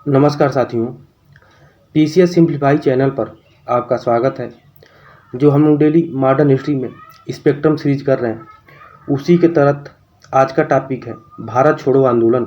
नमस्कार साथियों, PCS simplify channel पर आपका स्वागत है। जो हम लोग डेली मॉडर्न हिस्ट्री में स्पेक्ट्रम सीरीज कर रहे हैं, उसी के तहत आज का टॉपिक है भारत छोड़ो आंदोलन।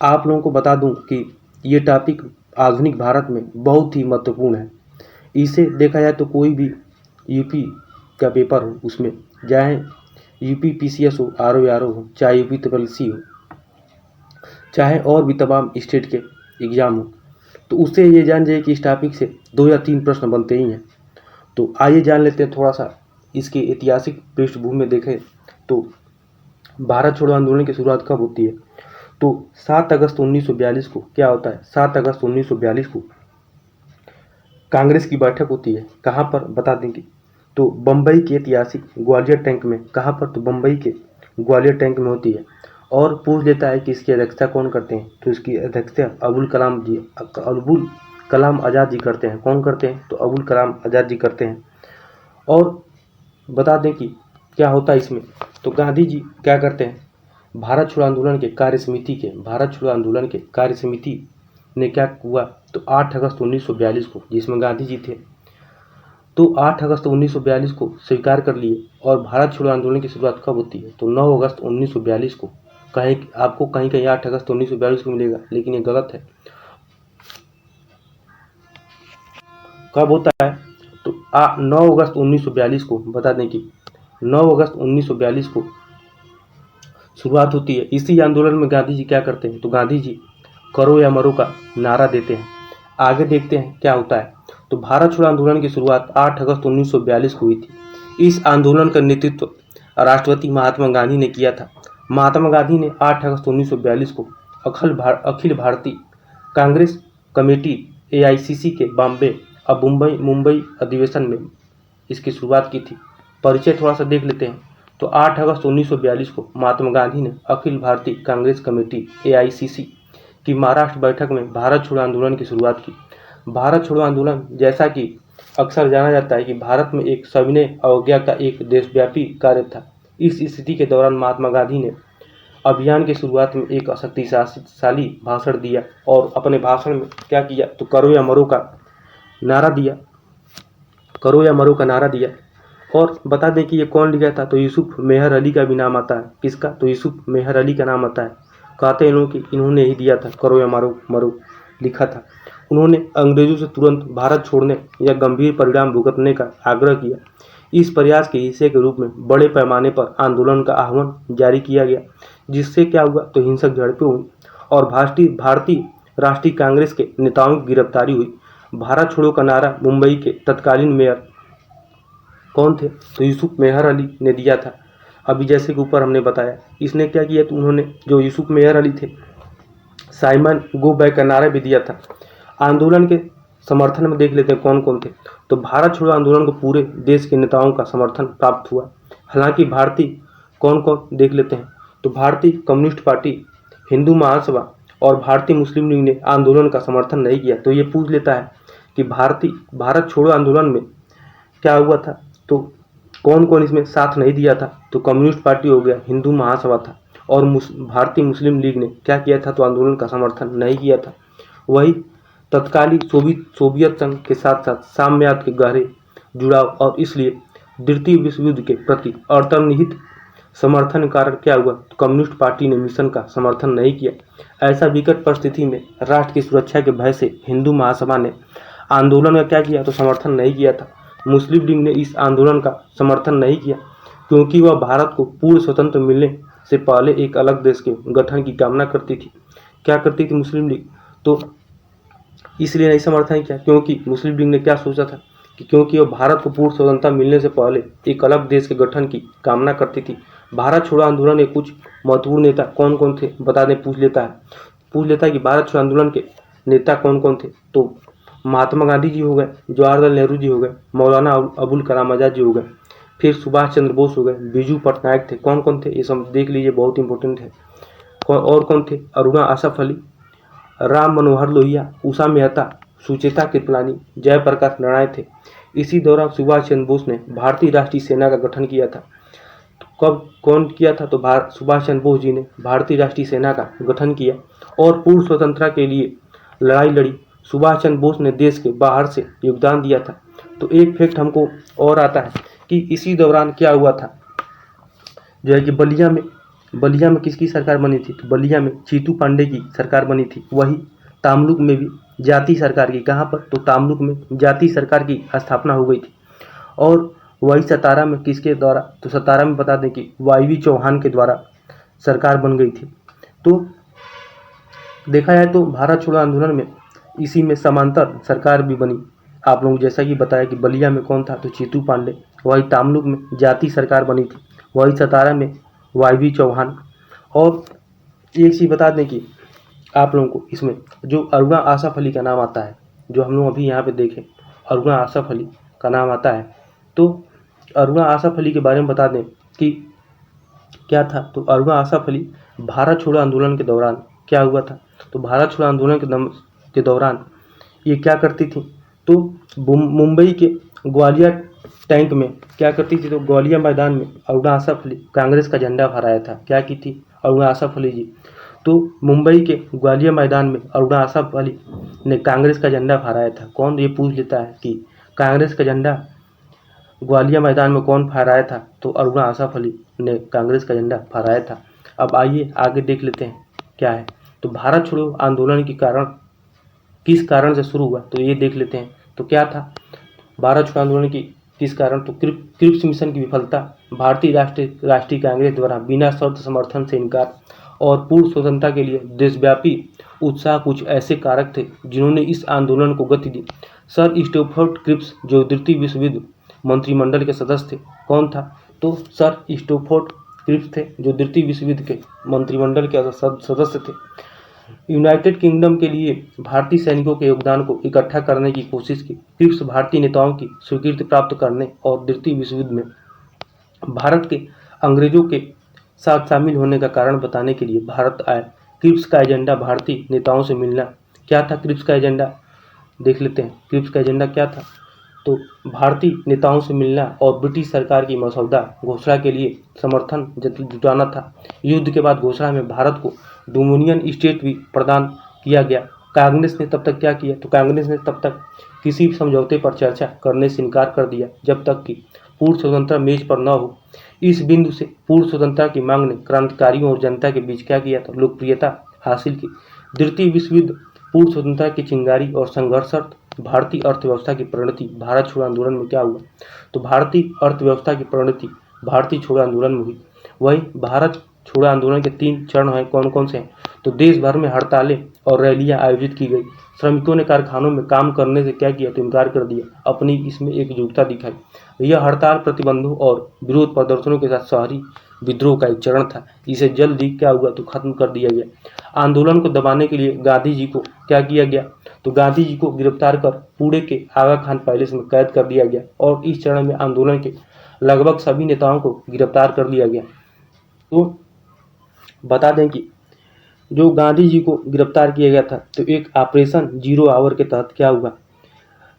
आप लोगों को बता दूं कि ये टॉपिक आधुनिक भारत में बहुत ही महत्वपूर्ण है। इसे देखा जाए तो कोई भी यूपी का पेपर हो, उसमें चाहे यूपी पीसीएस हो, आरओ हो, चाहे यूपी ट्रिपल हो, चाहे और भी तमाम स्टेट के एग्ज़ाम हो, तो उससे ये जान जाइए कि इस टॉपिक से 2 या 3 प्रश्न बनते ही हैं। तो आइए जान लेते हैं थोड़ा सा इसके ऐतिहासिक पृष्ठभूमि में। देखें तो भारत छोड़ो आंदोलन की शुरुआत कब होती है, तो 7 अगस्त 1942 को क्या होता है। 7 अगस्त 1942 को कांग्रेस की बैठक होती है। कहाँ पर बता देंगे, तो बम्बई के ऐतिहासिक ग्वालियर टैंक में। कहाँ पर, तो बम्बई के ग्वालियर टैंक में होती है। और पूछ लेता है कि इसकी अध्यक्षता कौन करते हैं, तो इसकी अध्यक्षता अबुल कलाम आज़ाद जी करते हैं। कौन करते हैं, तो अबुल कलाम आज़ाद जी करते हैं। और बता दें कि क्या होता है इसमें, तो गांधी जी क्या करते हैं, भारत छोड़ो आंदोलन के कार्य समिति ने क्या हुआ, तो 8 अगस्त 1942 को, जिसमें गांधी जी थे, तो 8 अगस्त 1942 को स्वीकार कर लिए। और भारत छोड़ो आंदोलन की शुरुआत कब होती है, तो 9 अगस्त 1942 को। आपको कहीं कहीं 8 अगस्त 1942 को मिलेगा, लेकिन ये गलत है। कब होता है, तो 9 अगस्त 1942 को। बता दें कि 9 अगस्त 1942 को शुरुआत होती है। इसी आंदोलन में गांधी जी क्या करते हैं, तो गांधी जी करो या मरो का नारा देते हैं। आगे देखते हैं क्या होता है। तो भारत छोड़ो आंदोलन की शुरुआत 8 अगस्त 1942 को हुई थी। इस आंदोलन का नेतृत्व राष्ट्रपति महात्मा गांधी ने किया था। महात्मा गांधी ने 8 अगस्त 1942 को अखिल भारतीय कांग्रेस कमेटी एआईसीसी के बॉम्बे अब मुंबई अधिवेशन में इसकी शुरुआत की थी। परिचय थोड़ा सा देख लेते हैं। तो 8 अगस्त 1942 को महात्मा गांधी ने अखिल भारतीय कांग्रेस कमेटी एआईसीसी की महाराष्ट्र बैठक में भारत छोड़ो आंदोलन की शुरुआत की। भारत छोड़ो आंदोलन, जैसा कि अक्सर जाना जाता है कि भारत में एक सविनय अवज्ञा का एक देशव्यापी कार्य था। इस स्थिति के दौरान महात्मा गांधी ने अभियान की शुरुआत में एक शक्तिशाली भाषण दिया और अपने भाषण में क्या किया, तो करो या मरो का नारा दिया। और बता दें कि ये कौन लिखा था, तो यूसुफ मेहर अली का भी नाम आता है। किसका, तो यूसुफ मेहर अली का नाम आता है। कहते हैं लोग कि इन्होंने ही दिया था, करो या मरो लिखा था। उन्होंने अंग्रेजों से तुरंत भारत छोड़ने या गंभीर परिणाम भुगतने का आग्रह किया। इस प्रयास के हिस्से के रूप में बड़े पैमाने पर आंदोलन का आह्वान जारी किया गया, जिससे क्या हुआ, तो हिंसक झड़पें हुई और भारतीय राष्ट्रीय कांग्रेस के नेताओं की गिरफ्तारी हुई। भारत छोड़ो का नारा मुंबई के तत्कालीन मेयर कौन थे, तो यूसुफ मेहर अली ने दिया था। अभी जैसे कि ऊपर हमने बताया, इसने क्या किया, तो उन्होंने, जो यूसुफ मेहर अली थे, साइमन गो बैक का नारा भी दिया था। आंदोलन के समर्थन में देख लेते हैं कौन कौन थे। तो भारत छोड़ो आंदोलन को पूरे देश के नेताओं का समर्थन प्राप्त हुआ। हालांकि भारतीय कौन कौन देख लेते हैं, तो भारतीय कम्युनिस्ट पार्टी, हिंदू महासभा और भारतीय मुस्लिम लीग ने आंदोलन का समर्थन नहीं किया। तो ये पूछ लेता है कि भारत छोड़ो आंदोलन में क्या हुआ था, तो कौन कौन इसमें साथ नहीं दिया था, तो कम्युनिस्ट पार्टी हो गया, हिंदू महासभा था और भारतीय मुस्लिम लीग ने क्या किया था, तो आंदोलन का समर्थन नहीं किया था। वही तत्कालीन सोवियत संघ के साथ साथ साम्यवाद के गहरे जुड़ाव और इसलिए द्वितीय विश्व युद्ध के प्रति अंतर्निहित समर्थन कारण क्या हुआ, तो कम्युनिस्ट पार्टी ने मिशन का समर्थन नहीं किया। ऐसा विकट परिस्थिति में राष्ट्र की सुरक्षा के भय से हिंदू महासभा ने आंदोलन का क्या किया, तो समर्थन नहीं किया था। मुस्लिम लीग ने इस आंदोलन का समर्थन नहीं किया क्योंकि वह भारत को पूर्ण स्वतंत्र मिलने से पहले एक अलग देश के गठन की कामना करती थी। क्या करती थी मुस्लिम लीग, तो इसलिए नहीं समर्थन किया क्योंकि मुस्लिम लीग ने क्या सोचा था कि क्योंकि वह भारत को पूर्ण स्वतंत्रता मिलने से पहले एक अलग देश के गठन की कामना करती थी। भारत छोड़ो आंदोलन के कुछ महत्वपूर्ण नेता कौन कौन थे, बता दें। पूछ लेता है कि भारत छोड़ो आंदोलन के नेता कौन कौन थे, तो महात्मा गांधी जी हो गए, जवाहरलाल नेहरू जी हो गए, मौलाना अबुल कलाम आज़ाद जी हो गए, फिर सुभाष चंद्र बोस हो गए, बिजू पटनायक थे। कौन कौन थे, ये सब देख लीजिए, बहुत इंपॉर्टेंट है। और कौन थे, अरुणा आसफ अली, राम मनोहर लोहिया, उषा मेहता, सुचेता कृपलानी, जयप्रकाश नारायण थे। इसी दौरान सुभाष चंद्र बोस ने भारतीय राष्ट्रीय सेना का गठन किया था। कब कौन किया था, तो सुभाष चंद्र बोस जी ने भारतीय राष्ट्रीय सेना का गठन किया और पूर्ण स्वतंत्रता के लिए लड़ाई लड़ी, सुभाष चंद्र बोस ने देश के बाहर से योगदान दिया था। तो एक फैक्ट हमको और आता है कि इसी दौरान क्या हुआ था, जो है कि बलिया में किसकी सरकार बनी थी, तो बलिया में जीतू पांडे की सरकार बनी थी। वही तामलुक में भी जाति सरकार की, कहाँ पर, तो तामलुक में जाति सरकार की स्थापना हो गई थी। और वही सतारा में किसके द्वारा, तो सतारा में बता दें कि वाईवी चौहान के द्वारा सरकार बन गई थी। तो देखा जाए तो भारत छोड़ो आंदोलन में इसी में समांतर सरकार भी बनी। आप लोग जैसा कि बताया कि बलिया में कौन था, तो जीतू पांडे। वही तामलुक में जाति सरकार बनी थी। वही सतारा में वाईवी चौहान। और एक चीज़ बता दें कि आप लोगों को इसमें जो अरुणा आसफ अली का नाम आता है, जो हम लोग अभी यहाँ पे देखें, अरुणा आसफ अली का नाम आता है। तो अरुणा आसफ अली के बारे में बता दें कि क्या था, तो अरुणा आसफ अली भारत छोड़ो आंदोलन के दौरान क्या हुआ था, तो भारत छोड़ो आंदोलन के दौरान ये क्या करती थी, तो मुंबई के ग्वालियर टैंक में क्या करती थी, तो ग्वालियर मैदान में अरुणा आसफ अली कांग्रेस का झंडा फहराया था। क्या की थी अरुणा आसफ अली जी, तो मुंबई के ग्वालियर मैदान में अरुणा आसफ अली ने कांग्रेस का झंडा फहराया था। कौन, ये पूछ लेता है कि कांग्रेस का झंडा ग्वालियर मैदान में कौन फहराया था, तो अरुणा आसफ अली ने कांग्रेस का झंडा फहराया था। अब आइए आगे देख लेते हैं क्या है। तो भारत छोड़ो आंदोलन के कारण किस कारण से शुरू हुआ, तो ये देख लेते हैं। तो क्या था भारत छोड़ो आंदोलन की किस कारण, तो क्रिप्स मिशन की विफलता, भारतीय राष्ट्रीय कांग्रेस द्वारा बिना शर्त समर्थन से इनकार और पूर्ण स्वतंत्रता के लिए देशव्यापी उत्साह कुछ ऐसे कारक थे जिन्होंने इस आंदोलन को गति दी। सर स्टैफोर्ड क्रिप्स जो द्वितीय विश्व युद्ध मंत्रिमंडल के सदस्य थे, कौन था, तो सर स्टैफोर्ड क्रिप्स थे जो द्वितीय विश्व युद्ध के मंत्रिमंडल के सदस्य थे। यूनाइटेड किंगडम के लिए भारतीय सैनिकों के योगदान को इकट्ठा करने की कोशिश की। क्रिप्स भारतीय नेताओं की स्वीकृति प्राप्त करने और द्वितीय विश्व युद्ध में भारत के अंग्रेजों के साथ शामिल होने का कारण बताने के लिए भारत आए। क्रिप्स का एजेंडा भारतीय नेताओं से मिलना। क्या था क्रिप्स का एजेंडा, देख लेते हैं क्रिप्स का एजेंडा क्या था, तो भारतीय नेताओं से मिलना और ब्रिटिश सरकार की मसौदा घोषणा के लिए समर्थन जुटाना था। युद्ध के बाद घोषणा में भारत को डोमिनियन स्टेट भी प्रदान किया गया। कांग्रेस ने तब तक क्या किया, तो कांग्रेस ने तब तक किसी भी समझौते पर चर्चा करने से इनकार कर दिया जब तक कि पूर्ण स्वतंत्रता मेज पर न हो। इस बिंदु से पूर्ण स्वतंत्रता की मांग ने क्रांतिकारियों और जनता के बीच क्या किया, तो लोकप्रियता हासिल की। द्वितीय विश्व युद्ध, पूर्ण स्वतंत्रता की चिंगारी और संघर्षरत भारतीय अर्थव्यवस्था की परिणति भारत छोड़ो आंदोलन में क्या हुआ, तो भारतीय अर्थव्यवस्था की परिणति भारतीय छोड़ो आंदोलन में हुई। वही भारत छोड़ो आंदोलन के 3 चरण हैं, कौन कौन से हैं, तो देश भर में हड़तालें और रैलियां आयोजित की गई। श्रमिकों ने कारखानों में काम करने से क्या किया, तो इनकार कर दिया, अपनी इसमें एकजुटता दिखाई। यह हड़ताल प्रतिबंधों और विरोध प्रदर्शनों के साथ शहरी विद्रोह का एक चरण था। इसे जल्द ही क्या हुआ, तो खत्म कर दिया गया। आंदोलन को दबाने के लिए गांधी जी को क्या किया गया, तो गांधी जी को गिरफ्तार कर पुणे के आगा खान पैलेस में कैद कर दिया गया और इस चरण में आंदोलन के लगभग सभी नेताओं को गिरफ्तार कर लिया गया। तो बता दें कि जो गांधी जी को गिरफ्तार किया गया था, तो एक ऑपरेशन 0 आवर के तहत क्या हुआ,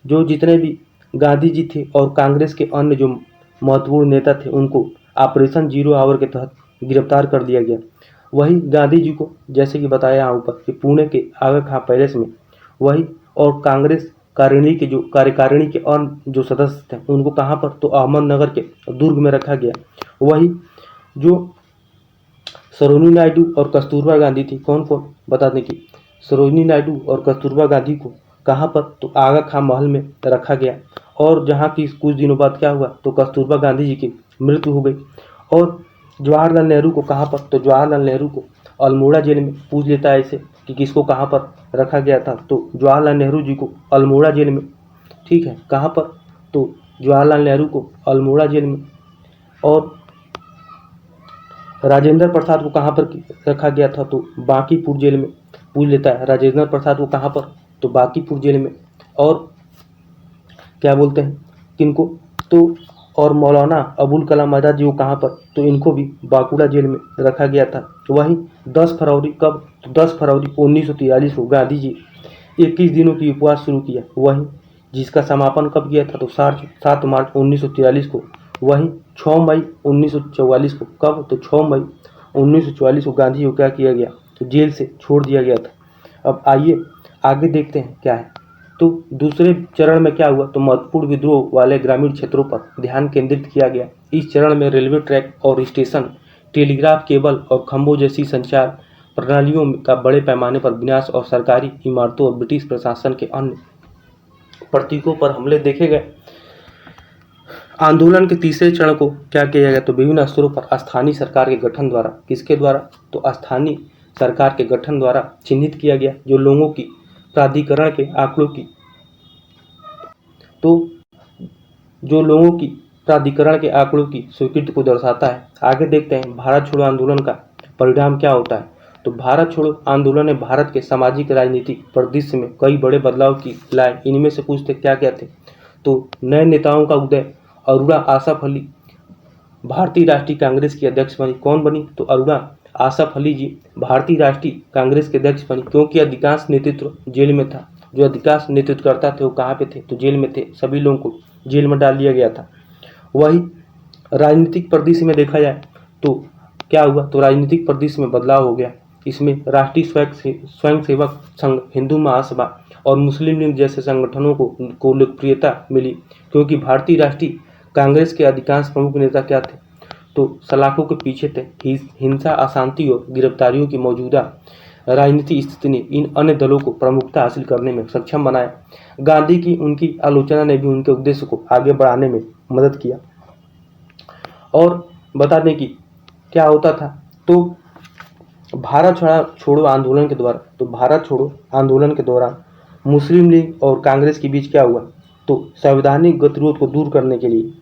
जो जितने भी गांधी जी थे और कांग्रेस के अन्य जो महत्वपूर्ण नेता थे उनको ऑपरेशन 0 आवर के तहत गिरफ्तार कर दिया गया। वही गांधी जी को जैसे कि बताया यहाँ ऊपर कि पुणे के आगा खान पैलेस में, वही और कांग्रेस कार्यकारिणी के अन्य जो सदस्य थे उनको कहाँ पर, तो अहमदनगर के दुर्ग में रखा गया। वही जो सरोजिनी नायडू और कस्तूरबा गांधी थी, कौन कौन, बता दें कि सरोजिनी नायडू और कस्तूरबा गांधी को कहाँ पर, तो आगा खान महल में रखा गया। और जहाँ की कुछ दिनों बाद क्या हुआ, तो कस्तूरबा गांधी जी की मृत्यु हो गई। और जवाहरलाल नेहरू को कहाँ पर, तो जवाहरलाल नेहरू को अल्मोड़ा जेल में, पूछ लेता है इसे कि किसको कहाँ पर रखा गया था, तो जवाहरलाल नेहरू जी को अल्मोड़ा जेल में, ठीक है, कहाँ पर, तो जवाहरलाल नेहरू को अल्मोड़ा जेल में। और राजेंद्र प्रसाद को कहाँ पर रखा गया था, तो बांकीपुर जेल में, पूछ लेता है राजेंद्र प्रसाद को कहाँ पर, तो बांकीपुर जेल में। और क्या बोलते हैं किनको, तो और मौलाना अबुल कलाम आज़ाद जी को कहाँ पर, तो इनको भी बांकुड़ा जेल में रखा गया था। वहीं 10 फरवरी कब, तो 10 फरवरी 1943 को गांधी जी 21 दिनों की उपवास शुरू किया। वहीं जिसका समापन कब किया था, तो 7 मार्च 1943 को। वहीं 6 मई 1944 को, कब, तो 6 मई 1944 को गांधी जी को क्या किया गया, तो जेल से छोड़ दिया गया था। अब आइए आगे देखते हैं क्या है। तो दूसरे चरण में क्या हुआ, तो महत्वपूर्ण विद्रोह वाले ग्रामीण क्षेत्रों पर ध्यान केंद्रित किया गया। इस चरण में रेलवे ट्रैक और स्टेशन, टेलीग्राफ केबल और खंभों जैसी संचार प्रणालियों का बड़े पैमाने पर विनाश और सरकारी इमारतों और ब्रिटिश प्रशासन के अन्य प्रतीकों पर हमले देखे गए। आंदोलन के तीसरे चरण को क्या किया गया, तो विभिन्न स्तरों पर स्थानीय सरकार के गठन द्वारा, किसके द्वारा, तो स्थानीय सरकार के गठन द्वारा चिन्हित किया गया, जो लोगों की प्राधिकरण के आंकड़ों की प्राधिकरण के आंकड़ों की स्वीकृति को दर्शाता है। आगे देखते हैं भारत छोड़ो आंदोलन का परिणाम क्या होता है। तो भारत छोड़ो आंदोलन ने भारत के सामाजिक राजनीतिक परिदृश्य में कई बड़े बदलाव की लाए। इनमें से कुछ थे, क्या क्या थे, तो नए नेताओं का उदय। अरुणा आसफ अली भारतीय राष्ट्रीय कांग्रेस की अध्यक्ष बनी। कौन बनी, तो अरुणा आसफ अली जी भारतीय राष्ट्रीय कांग्रेस के अध्यक्ष बनी, क्योंकि अधिकांश नेतृत्व जेल में था। जो अधिकांश नेतृत्व करता थे वो कहाँ पे थे, तो जेल में थे। सभी लोगों को जेल में डाल दिया गया था। वही राजनीतिक परिदृश्य में देखा जाए तो क्या हुआ, तो राजनीतिक परिदृश्य में बदलाव हो गया। इसमें राष्ट्रीय स्वयंसेवक संघ, हिंदू महासभा और मुस्लिम लीग जैसे संगठनों को लोकप्रियता मिली, क्योंकि भारतीय राष्ट्रीय कांग्रेस के अधिकांश प्रमुख नेता क्या थे, तो सलाखों के पीछे थे। हिंसा, अशांति और गिरफ्तारियों की मौजूदा राजनीतिक स्थिति ने इन अन्य दलों को प्रमुखता हासिल करने में सक्षम बनाया। गांधी की उनकी आलोचना ने भी उनके उद्देश्य को आगे बढ़ाने में मदद किया। और बता दें कि क्या होता था, तो भारत छोड़ो आंदोलन के दौरान मुस्लिम लीग और कांग्रेस के बीच क्या हुआ, तो संवैधानिक गतिरोध को दूर करने के लिए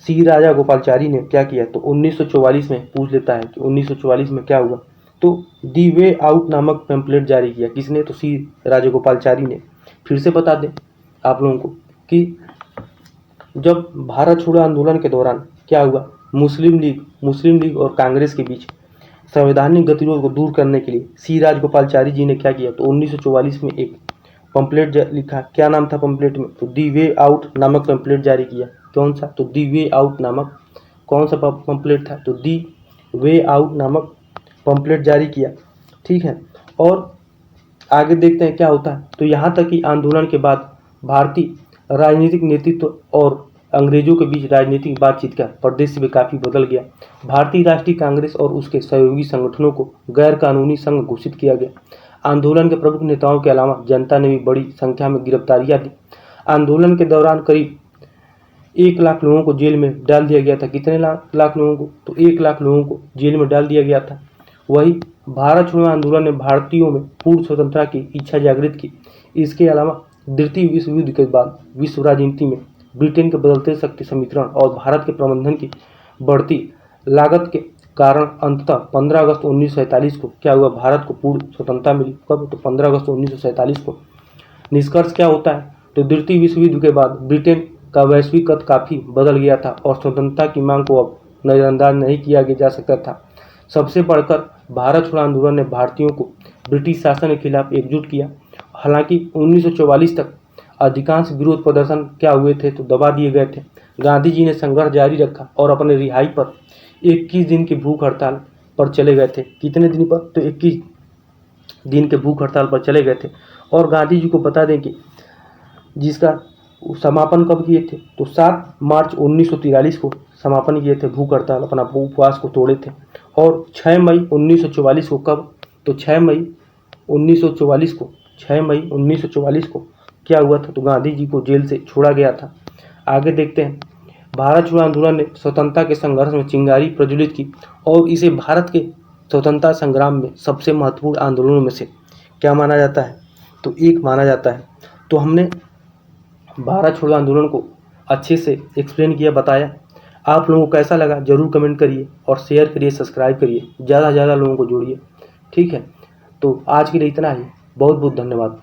सी राजा गोपालचारी ने क्या किया, तो 1944 में पूछ लेता है कि 1944 में क्या हुआ, तो दी वे आउट नामक पैम्पलेट जारी किया। किसने, तो सी राजा गोपालचारी ने। फिर से बता दें आप लोगों को कि जब भारत छोड़ो आंदोलन के दौरान क्या हुआ, मुस्लिम लीग और कांग्रेस के बीच संवैधानिक गतिरोध को दूर करने के लिए सी राजगोपालचारी जी ने क्या किया, तो 1944 में एक पंपलेट लिखा। क्या नाम था पंपलेट में, तो दी वे आउट नामक पंपलेट जारी किया। कौन सा, तो दी वे आउट नामक कौन सा पंपलेट था, तो दी वे आउट नामक पंपलेट जारी किया। ठीक है, और आगे देखते हैं क्या होता है। तो यहाँ तक कि आंदोलन के बाद भारतीय राजनीतिक नेतृत्व और अंग्रेजों के बीच राजनीतिक बातचीत का परिदृश्य भी काफ़ी बदल गया। भारतीय राष्ट्रीय कांग्रेस और उसके सहयोगी संगठनों को गैर कानूनी संघ घोषित किया गया। आंदोलन के प्रमुख नेताओं के अलावा जनता ने भी बड़ी संख्या में गिरफ्तारियां दी। आंदोलन के दौरान करीब 1 लाख लोगों को जेल में डाल दिया गया था। कितने लाख लोगों को, तो 1 लाख लोगों को जेल में डाल दिया गया था। वही भारत छोड़ो आंदोलन ने भारतीयों में पूर्ण स्वतंत्रता की इच्छा जागृत की। इसके अलावा द्वितीय विश्व युद्ध के बाद विश्व राजनीति में ब्रिटेन के बदलते शक्ति समीकरण और भारत के प्रबंधन की बढ़ती लागत के कारण अंततः 15 अगस्त 1947 को क्या हुआ, भारत को पूर्ण स्वतंत्रता मिली। कब, तो 15 अगस्त 1947 को। निष्कर्ष क्या होता है, तो द्वितीय विश्व युद्ध के बाद ब्रिटेन का वैश्विक कद काफ़ी बदल गया था और स्वतंत्रता की मांग को अब नज़रअंदाज नहीं किया जा सकता था। सबसे बढ़कर भारत छोड़ो आंदोलन ने भारतीयों को ब्रिटिश शासन के खिलाफ एकजुट किया। हालांकि 1944 तक अधिकांश विरोध प्रदर्शन क्या हुए थे, तो दबा दिए गए थे। गांधी जी ने संघर्ष जारी रखा और अपने रिहाई पर 21 दिन की भूख हड़ताल पर चले गए थे। कितने दिन पर, तो 21 दिन के भूख हड़ताल पर चले गए थे। और गांधी जी को बता दें कि जिसका समापन कब किए थे, तो 7 मार्च 1943 को समापन किए थे भूख हड़ताल, अपना उपवास को तोड़े थे। और 6 मई 1944 को कब, तो 6 मई 1944 को क्या हुआ था, तो गांधी जी को जेल से छोड़ा गया था। आगे देखते हैं, भारत छोड़ो आंदोलन ने स्वतंत्रता के संघर्ष में चिंगारी प्रज्वलित की और इसे भारत के स्वतंत्रता संग्राम में सबसे महत्वपूर्ण आंदोलनों में से क्या माना जाता है, तो एक माना जाता है। तो हमने भारत छोड़ो आंदोलन को अच्छे से एक्सप्लेन किया, बताया। आप लोगों को कैसा लगा ज़रूर कमेंट करिए और शेयर करिए, सब्सक्राइब करिए, ज़्यादा से ज़्यादा लोगों को जोड़िए। ठीक है, तो आज के लिए इतना ही। बहुत बहुत धन्यवाद।